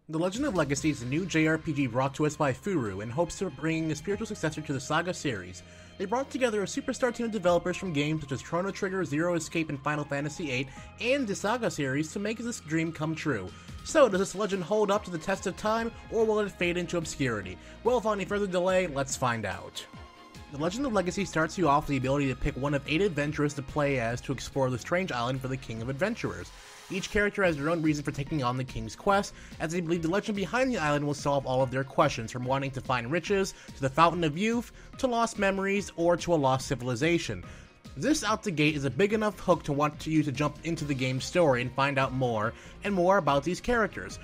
The Legend of Legacy is a new JRPG brought to us by Furu in hopes of bringing a spiritual successor to the Saga series. They brought together a superstar team of developers from games such as Chrono Trigger, Zero Escape, and Final Fantasy VIII, and the Saga series to make this dream come true. So, does this legend hold up to the test of time, or will it fade into obscurity? Well, without any further delay, let's find out. The Legend of Legacy starts you off with the ability to pick one of 8 adventurers to play as to explore the strange island for the King of Adventurers. Each character has their own reason for taking on the King's quest, as they believe the legend behind the island will solve all of their questions, from wanting to find riches, to the Fountain of Youth, to lost memories, or to a lost civilization. This out the gate is a big enough hook to want you to jump into the game's story and find out more and more about these characters.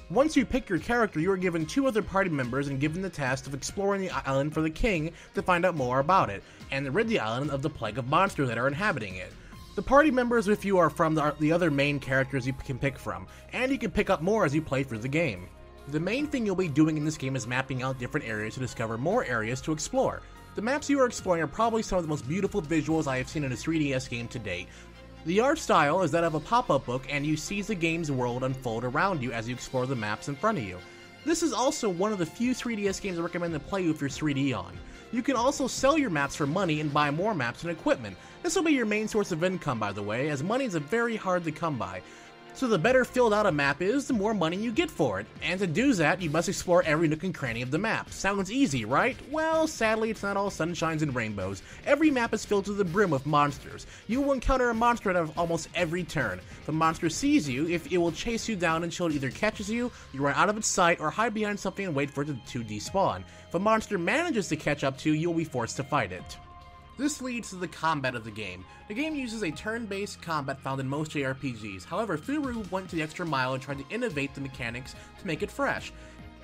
Once you pick your character, you are given 2 other party members and given the task of exploring the island for the king to find out more about it, and rid the island of the plague of monsters that are inhabiting it. The party members with you are from the other main characters you can pick from, and you can pick up more as you play through the game. The main thing you'll be doing in this game is mapping out different areas to discover more areas to explore. The maps you are exploring are probably some of the most beautiful visuals I have seen in a 3DS game to date. The art style is that of a pop-up book, and you see the game's world unfold around you as you explore the maps in front of you. This is also one of the few 3DS games I recommend to play with your 3D on. You can also sell your maps for money and buy more maps and equipment. This will be your main source of income, by the way, as money is very hard to come by. So the better filled out a map is, the more money you get for it. And to do that, you must explore every nook and cranny of the map. Sounds easy, right? Well, sadly, it's not all sunshines and rainbows. Every map is filled to the brim with monsters. You will encounter a monster at almost every turn. If a monster sees you, it will chase you down until it either catches you, you run out of its sight, or hide behind something and wait for it to despawn. If a monster manages to catch up to you, you'll be forced to fight it. This leads to the combat of the game. The game uses a turn-based combat found in most JRPGs, however Furu went to the extra mile and tried to innovate the mechanics to make it fresh.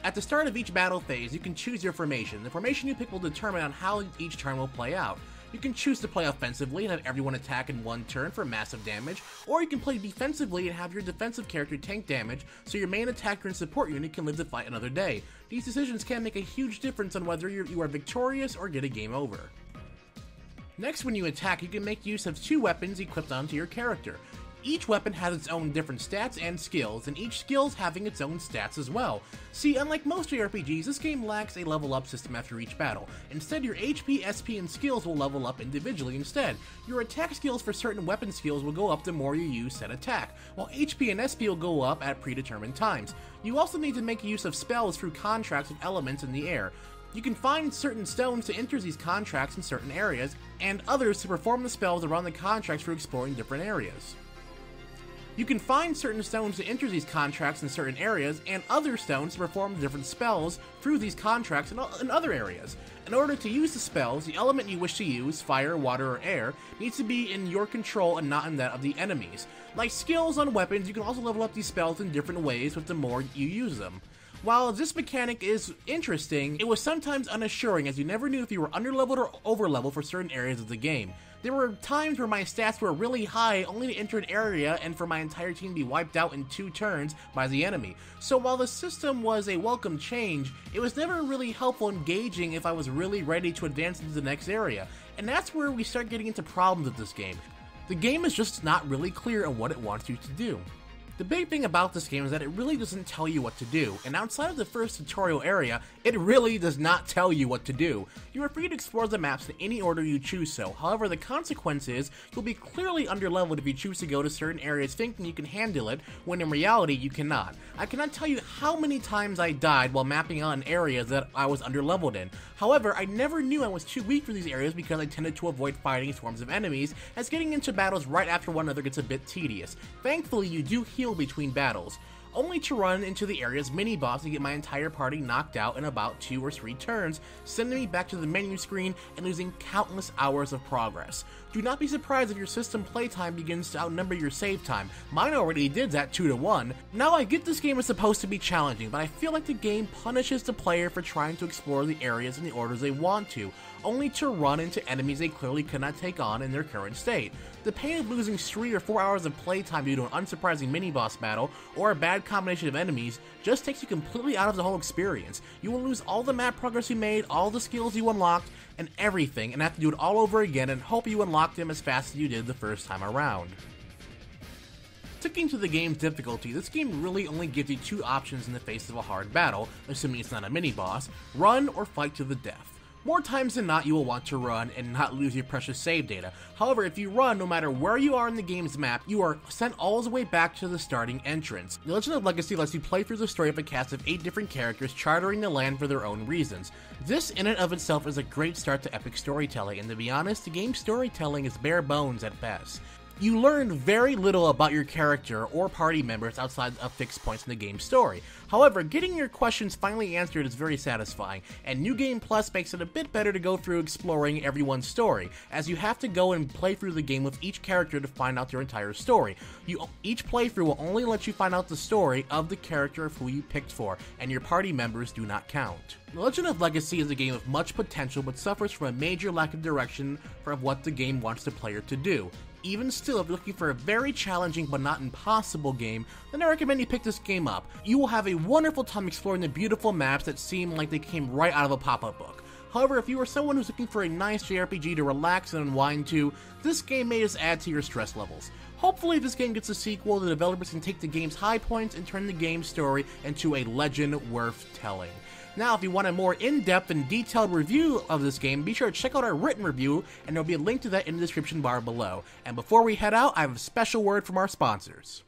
At the start of each battle phase, you can choose your formation. The formation you pick will determine on how each turn will play out. You can choose to play offensively and have everyone attack in one turn for massive damage, or you can play defensively and have your defensive character tank damage so your main attacker and support unit can live to fight another day. These decisions can make a huge difference on whether you are victorious or get a game over. Next, when you attack, you can make use of 2 weapons equipped onto your character. Each weapon has its own different stats and skills, and each skill having its own stats as well. See, unlike most JRPGs, this game lacks a level up system after each battle. Instead, your HP, SP, and skills will level up individually instead. Your attack skills for certain weapon skills will go up the more you use said attack, while HP and SP will go up at predetermined times. You also need to make use of spells through contracts with elements in the air. You can find certain stones to enter these contracts in certain areas, and others to perform the spells around the contracts for exploring different areas. You can find certain stones to enter these contracts in certain areas, and other stones to perform different spells through these contracts in other areas. In order to use the spells, the element you wish to use, fire, water, or air, needs to be in your control and not in that of the enemies. Like skills on weapons, you can also level up these spells in different ways with the more you use them. While this mechanic is interesting, it was sometimes unassuring as you never knew if you were underleveled or overleveled for certain areas of the game. There were times where my stats were really high only to enter an area and for my entire team to be wiped out in 2 turns by the enemy. So while the system was a welcome change, it was never really helpful in gauging if I was really ready to advance into the next area. And that's where we start getting into problems with this game. The game is just not really clear on what it wants you to do. The big thing about this game is that it really doesn't tell you what to do, and outside of the first tutorial area, it really does not tell you what to do. You are free to explore the maps in any order you choose so, however the consequence is you'll be clearly underleveled if you choose to go to certain areas thinking you can handle it, when in reality you cannot. I cannot tell you how many times I died while mapping out in areas that I was underleveled in. However, I never knew I was too weak for these areas because I tended to avoid fighting swarms of enemies, as getting into battles right after one another gets a bit tedious. Thankfully, you do heal between battles, only to run into the area's mini-boss and get my entire party knocked out in about 2 or 3 turns, sending me back to the menu screen and losing countless hours of progress. Do not be surprised if your system playtime begins to outnumber your save time. Mine already did that 2 to 1. Now I get this game is supposed to be challenging, but I feel like the game punishes the player for trying to explore the areas in the orders they want to, only to run into enemies they clearly cannot take on in their current state. The pain of losing 3 or 4 hours of playtime due to an unsurprising mini-boss battle, or a bad combination of enemies, just takes you completely out of the whole experience. You will lose all the map progress you made, all the skills you unlocked, and everything, and have to do it all over again and hope you unlock them as fast as you did the first time around. Sticking to the game's difficulty, this game really only gives you two options in the face of a hard battle, assuming it's not a mini-boss: run or fight to the death. More times than not, you will want to run and not lose your precious save data. However, if you run, no matter where you are in the game's map, you are sent all the way back to the starting entrance. The Legend of Legacy lets you play through the story of a cast of 8 different characters chartering the land for their own reasons. This in and of itself is a great start to epic storytelling, and to be honest, the game's storytelling is bare bones at best. You learn very little about your character or party members outside of fixed points in the game's story. However, getting your questions finally answered is very satisfying, and New Game Plus makes it a bit better to go through exploring everyone's story, as you have to go and play through the game with each character to find out their entire story. Each playthrough will only let you find out the story of the character of who you picked for, and your party members do not count. The Legend of Legacy is a game with much potential, but suffers from a major lack of direction for what the game wants the player to do. Even still, if you're looking for a very challenging but not impossible game, then I recommend you pick this game up. You will have a wonderful time exploring the beautiful maps that seem like they came right out of a pop-up book. However, if you are someone who's looking for a nice JRPG to relax and unwind to, this game may just add to your stress levels. Hopefully this game gets a sequel, the developers can take the game's high points and turn the game's story into a legend worth telling. Now, if you want a more in-depth and detailed review of this game, be sure to check out our written review, and there'll be a link to that in the description bar below. And before we head out, I have a special word from our sponsors.